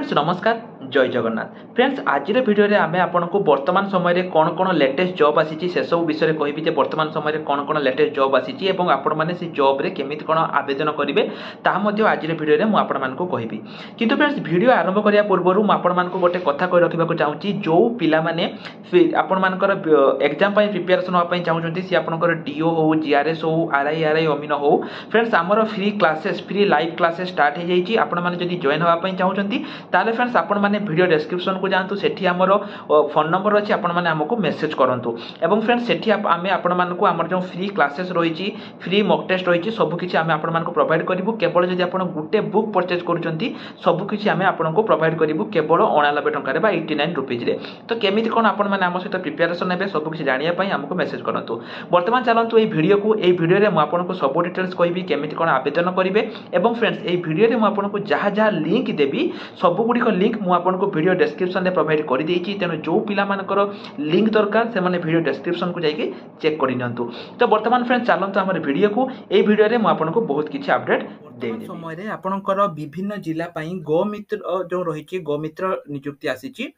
Friends नमस्कार जय Jagannath friends आज भिडियो रे आमे आपनको वर्तमान समय कौन कौन लेटेस्ट जॉब आसी से सब विषय कहबी जे वर्तमान समय कौन कौन लेटेस्ट जॉब आसी एवं आपण माने से जॉब रे केमिति कोन आवेदन करिवे ताहा मध्ये आज भिडियो रे मु आपण मानको कहबी किंतु फ्रेंड्स वीडियो आरंभ करिया पूर्व मु आपण मानको गोटे कथा कहि रखिबा को चाहूची जो पिला माने आपण मानकर एग्जाम पई प्रिपरेशन होआ पई चाहूचंती सी आपनकर डीओ हो जीआरएस हो आरआई अमीन हो फ्रेंड्स हमर free classes free live classes start हो जाइए आपण माने जदी जॉइन होआ पई चाहूचंती ताले फ्रेंड्स आपण माने वीडियो डिस्क्रिप्शन को जानतु सेठी हमर फोन नंबर अछि आपण माने हमको मेसेज करंतु एवं फ्रेंड्स सेठी आमे आपण मानको हमर जो फ्री क्लासेस रहिछि फ्री मॉक टेस्ट रहिछि सब किछि आमे आपण मानको प्रोवाइड करिवु केवल जदी आपण गुटे बुक परचेज करूचंती सब किछि आमे आपनको प्रोवाइड करिवु केवल 89 टंका रे बा 89 रुपीज रे तो केमिति कोन आपण माने हम सहित प्रिपरेशन हेबे सब किछि जानिया पई हमको मेसेज करंतु वर्तमान चलंतु ए वीडियो रे मु आपनको सब डिटेल्स कहबी केमिति कोन आवेदन करिवे एवं फ्रेंड्स ए वीडियो रे मु आपनको जहा जहा लिंक देबी सब गुडी को लिंक मु आपनको वीडियो डिस्क्रिप्शन रे प्रोवाइड कर देछि तेनो जो पिला मानकर लिंक दरकार से माने वीडियो डिस्क्रिप्शन को जाइके चेक करि नियंतु तो वर्तमान फ्रेंड्स चलंतु हमर वीडियो को ए वीडियो रे मु आपनको बहुत किछि अपडेट देबी समय रे आपनकर विभिन्न जिला पई गोमित्र जो रहिछि गोमित्र नियुक्ति आसीछि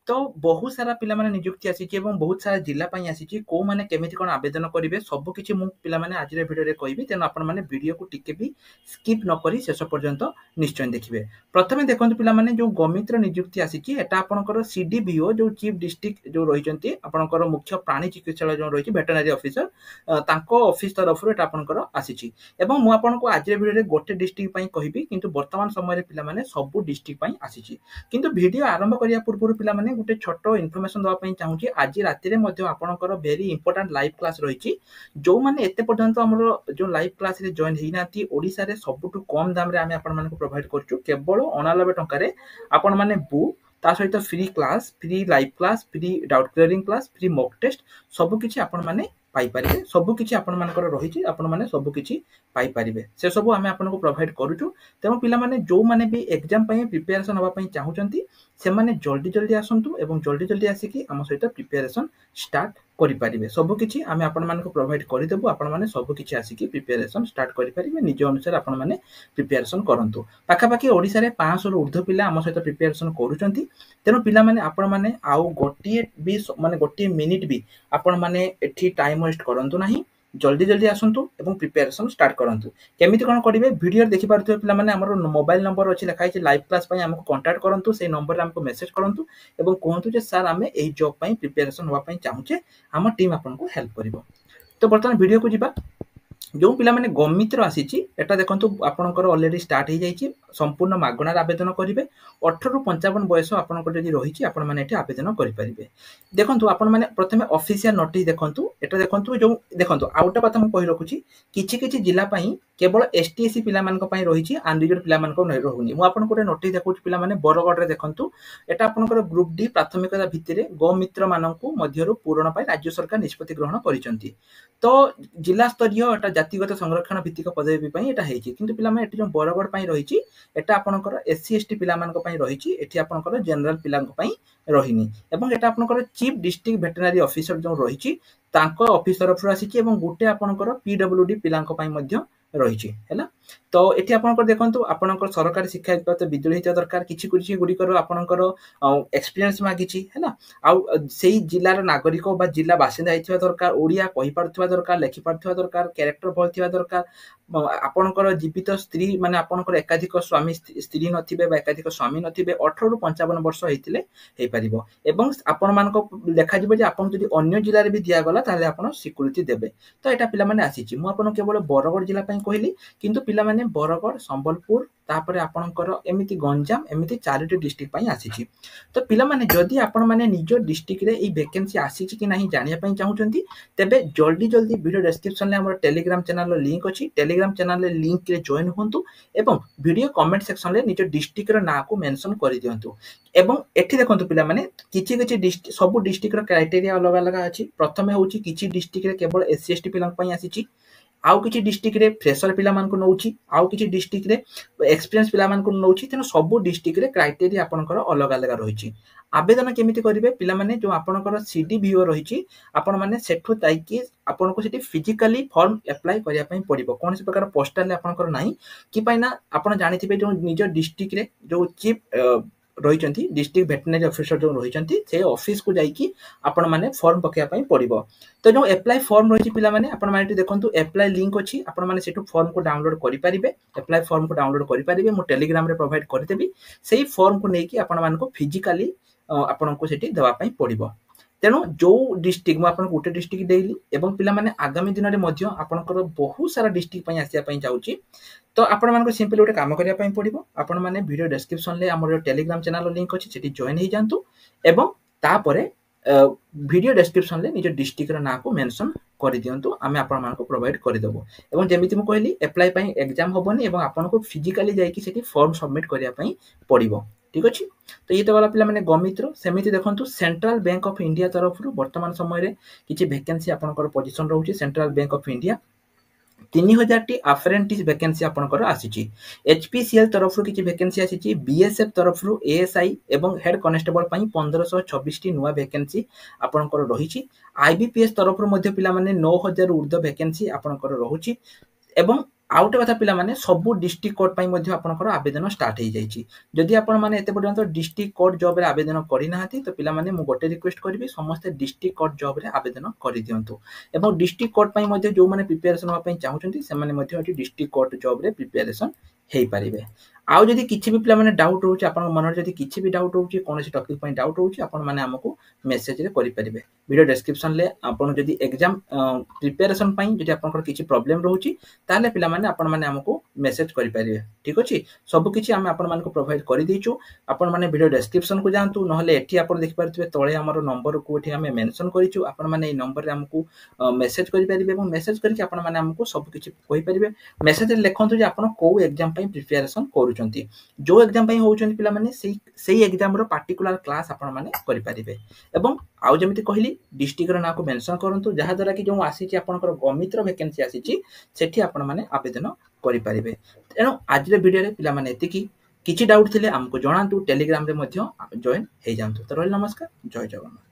तो बहुत सारा पिला माने नियुक्ति आसीछि एवं बहुत सारा जिला पई आसीछि को माने केमिति कोन आवेदन करिवे सब किछि मु पिला माने आज रे वीडियो रे कहबी तेन आपण माने वीडियो को टिके भी स्किप न करी शेष पर्यंत निश्चय देखिबे प्रथमे देखंतु पिला माने जो गोमित्र नियुक्ति आसीछि एटा आपनकर सीडीबीओ जो चीफ डिस्ट्रिक्ट जो रहिचंती आपनकर मुख्य प्राणी चिकित्सालय जो रहिछि वेटरनरी ऑफिसर तांको ऑफिस तरफ रो एटा आपनकर आसीछि एवं मु आपनको आज रे वीडियो रे गोटे डिस्ट्रिक्ट पई कहबी किंतु वर्तमान समय रे पिला माने सब डिस्ट्रिक्ट पई आसीछि किंतु वीडियो आरंभ करिया पूर्व पिला माने गोटे छोटो इनफॉरमेशन दवा पई चाहूची आज राति रे मध्ये आपनकर वेरी इंपोर्टेंट लाइव क्लास रहिछि जो माने एते पर्यंत हमर जो लाइव क्लास रे जॉइन हेइनाती ओडिसा रे सबटु कम दाम रे आमे आपण मानको प्रोवाइड करछु केवल 89 टंका रे आपण माने बुक ता सहित free class free live class free doubt clearing class free mock test सब किछि आपण माने पाई परिबे सब किछि आपण मानकर रहिछि आपण माने सब किछि पाई परिबे से सब आमे आपनको प्रोवाइड करूछु तेम पिला माने जो माने भी एग्जाम पई प्रिपरेशन होबा पई चाहूचंती से माने जल्दी जल्दी आसंतु एवं जल्दी जल्दी आसीकी हम सहित प्रिपरेशन स्टार्ट करि परिबे सब किछि आमे आपण मानको प्रोवाइड करि देबो आपण माने सब किछि आसीकी प्रिपरेशन स्टार्ट करि परिबे निज अनुसार आपण माने प्रिपरेशन करंतु पाखा पाखी ओडिसा रे 500 रु ऊर्ध्व पिला हम सहित प्रिपरेशन करूचंती तेनो पिला माने आपण माने आउ गोटिए भी माने गोटिए मिनिट भी आपण माने एठी टाइम वेस्ट करंतु नाही जल्दी जल्दी आसंतु एवं प्रिपरेशन स्टार्ट करंतु केमिति कोन करिवे वीडियो देखि पारथु पिला माने हमर मोबाइल नंबर अछि लिखाइ छै लाइव क्लास पई हमको कांटेक्ट करंतु से नंबर रे हमको मेसेज करंतु एवं कहंतु जे सर हमें एही जॉब पई प्रिपरेशन होवा पई चाहू छे हम टीम आपनको हेल्प करिवो तो वर्तमान वीडियो को जिबा जो पिला माने गोमित्र आसीछि एटा देखंतु आपनकर ऑलरेडी स्टार्ट हे जाईछि संपूर्ण मागणार आवेदन करिवे 18 रु 55 बयस आपनकर जदी रहिछि आपण माने एठी आवेदन करि परिबे देखंतु आपण माने प्रथमे ऑफिशियल नोटिस देखंतु एटा देखंतु जो देखंतु आउटा बात हम कहि रखुछि किछि किछि जिला पई केवल एसटीएससी पिला मानक पई रहिछि अनरिजर्व पिला मानक नै रहुनी मु आपन कोटे नोटिस देखुछि पिला माने बरगड रे देखंतु एटा आपनकर ग्रुप डी प्राथमिकता भित्तिरे गोमित्र माननकु मध्यरु पूरण पई राज्य सरकार निष्पत्ति ग्रहण करिसंती तो जिला स्तरीय एटा जातिगत संरक्षण भित्तिक पदवी पई एटा हेछि किंतु पिला माने एटी जो बरगड पई रहिछि एटा आपनकर एससी एसटी पिला मानक पई रहिछि एठी आपनकर जनरल पिलांक पई रहिनी एवं एटा आपनकर चीफ डिस्ट्रिक्ट वेटरनरी ऑफिसर जो रहिछि तांको ऑफिस तरफ आसीछि एवं गुटे आपनकर पीडब्ल्यूडी पिलांक पई मध्य रहिछि हैला तो एठी आपनकर देखंतु आपनकर सरकारी शिक्षा प्राप्त विद्यालय हित दरकार किछि किछि गुडी कर आपनकर एक्सपीरियंस मागिछि हैला आ सेही जिल्लार नागरिक बा जिल्ला बासिंदा हितवा दरकार ओडिया कहि पारथवा दरकार लेखि पारथवा दरकार कैरेक्टर भल थिवा दरकार आपनकर जीवित स्त्री माने आपनकर एकाधिक स्वामी स्त्री नथिबे बा एकाधिक स्वामी नथिबे 18 रु 55 वर्ष हेतिले हे परिबो एवं आपन मानको देखा जिवो जे आपन जदी अन्य जिल्ला रे भी दिया गला ताले आपन सिक्युरिटी देबे तो एटा पिला माने आसीछि मु आपन केवल बरगड जिल्ला पई कहली किंतु पिला माने बरगड संबलपुर तापरे आपनकर एमिति गंजाम एमिति चारिटी डिस्ट्रिक्ट पई आसीछि तो पिला माने जदी आपन माने निज डिस्ट्रिक्ट रे ई वैकेंसी आसीछि कि नाही जानिया पई चाहउचंती तेबे जल्दी जल्दी वीडियो डिस्क्रिप्शन ले हमर टेलीग्राम चैनल रो लिंक अछि टेलीग्राम चैनल ले लिंक रे जॉइन होंतु एवं वीडियो कमेंट सेक्शन ले निज डिस्ट्रिक्ट रो ना को मेंशन करि दियंतु एवं एठी देखंतु पिला माने किछि किछि डिस्ट्रिक्ट सब डिस्ट्रिक्ट रो क्राइटेरिया अलग अलग अछि प्रथमे होउछि किछि डिस्ट्रिक्ट रे केवल एससी एसटी पिलांक पई आसीछि आउ किछि डिस्ट्रिक्ट रे फ्रेशर पिला मान को नउछि आउ किछि डिस्ट्रिक्ट रे एक्सपीरियंस पिला मान को नउछि तेनो सब डिस्ट्रिक्ट रे क्राइटेरिया आपनकर अलग अलग रहिछि आवेदन केमिति करिवे पिला माने जो आपनकर सीडीबीओ रहिछि आपण माने सेठु ताइकी आपनको सेठी फिजिकली फॉर्म अप्लाई करिया पई पड़िबो कोन से प्रकार पोस्टल आपनकर नाही कि पइना आपण जानिथिबे जो निज डिस्ट्रिक्ट रे जो चीफ रही डिस्ट्रिक्ट भेटेरिनरी ऑफिसर जो रही से ऑफिस को जाइए आपण मैंने फॉर्म पकाइवाई पड़ो। तो जो एप्लाई फॉर्म रही पाने आपण मैंने देखो एप्लाई लिंक अच्छी आपण मैंने से फॉर्म को डाउनलोड करेंगे। एप्लाई फॉर्म को डाउनलोड करेंगे मुझे टेलीग्राम रे प्रोवाइड करदेवी से फॉर्म को लेकिन आपण मानको फिजिकली आपण को सेठी देवाई पड़ो। तेणु जो डिस्ट्रिक्ट मुझे गोटे डिस्ट्रिक्ट देली एवं पिला माने आगामी दिन में आपंकर बहुत सारा डिस्ट्रिक्ट आसापी चाहिए। तो आपण मानको सिंपली गोटे काम करने पड़ो। आपण मैंने वीडियो डिस्क्रिप्शन में आम टेलीग्राम चैनल लिंक अच्छी से जॉइन हो जातु एवं तापरे वीडियो डिस्क्रिप्शन में निज डिस्ट्रिक्ट ना को मेंशन कर दिंतु आम आपण प्रोवाइड करदेबू। एवं जमीती मुझे कहली एप्लाई पाई एग्जाम हेनी और आपको फिजिकली जाकि फॉर्म सबमिट करने पड़ो। ठीक अच्छे। तो ये तो गला पिला माने गमित्र सेमिति देखंतु सेंट्रल बैंक ऑफ इंडिया तरफ वर्तमान समय रे किछि वैकेंसी आपनकर पोजीशन रहउछि। सेंट्रल बैंक ऑफ इंडिया 3000 टी अप्रेंटिस वैकेंसी आपनकर आसीछि। एचपीसीएल तरफ किछि वैकेंसी आसीछि। बीएसएफ तरफ एएसआई एवं हेड कांस्टेबल पई 1526 टी नुवा वैकेंसी आपनकर रहिछि। आईबीपीएस तरफ मध्ये पिला माने 9000 ऊर्ध्व वैकेंसी आपनकर रहुछि। एवं आउट कथा पिला माने सबु डिस्ट्रिक्ट कोर्ट पई मध्ये आपनकर आवेदन स्टार्ट हो जाइछि। जदि आपण माने एते पर्यंत डिस्ट्रिक्ट कोर्ट जॉब रे आवेदन करि नाहंती तो पिला माने मु गोटे रिक्वेस्ट करबी समस्त डिस्ट्रिक्ट कोर्ट जॉब रे आवेदन करि दियंतु। एवं डिस्ट्रिक्ट कोर्ट पई मध्ये जो माने प्रिपरेशन होआ पई चाहुचंती से माने मध्ये एटी डिस्ट्रिक्ट कोर्ट जॉब रे प्रिपरेशन हेई परिबे। आउ जदि किछि भी पिला माने डाउट रहउछि आपण मन जदि किछि भी डाउट रहउछि कोनोसी टॉपिक पई डाउट रहउछि आपण माने हमकु मेसेज रे करि परिबे। वीडियो डिस्क्रिप्शन ले आपण जदि एग्जाम प्रिपरेशन पई जदि आपनकर किछि प्रॉब्लम रहउछि ताले पिला माने आपण माने हमकु मेसेज करि परिबे। ठीक अछि। सब किछि हम आपण मानको प्रोवाइड करि दिछु। आपण माने वीडियो डिस्क्रिप्शन को जानतु नहले एठी आपण देखि पारथिबे तळे हमर नंबर को एठी हम मेंशन करिछु। आपण माने ए नंबर रे हमकु मेसेज करि परिबे एवं मेसेज करके आपण माने हमकु सब किछि कहि परिबे। मेसेज रे लेखंतु जे आपण को एग्जाम पई प्रिपरेशन करूचंती जो एग्जाम पई होउचंती पिला माने सेही एग्जाम रो पर्टिकुलर क्लास आपण माने करि परिबे। एवं आउ जेमिति कहली डिस्ट्रिक्ट रो ना को मेंशन करंतु जहा द्वारा कि जो आसीची आपनकर गमित्र वैकेंसी आसीची सेठी आपण माने आवेदन करि परिबे। तेणु आज वीडियो रे पिला माने एतिकी किछि डाउट थिले हमको जणांतु टेलीग्राम रे मध्य जॉइन हे जांतु। तो रहल नमस्कार, जय जगन्नाथ।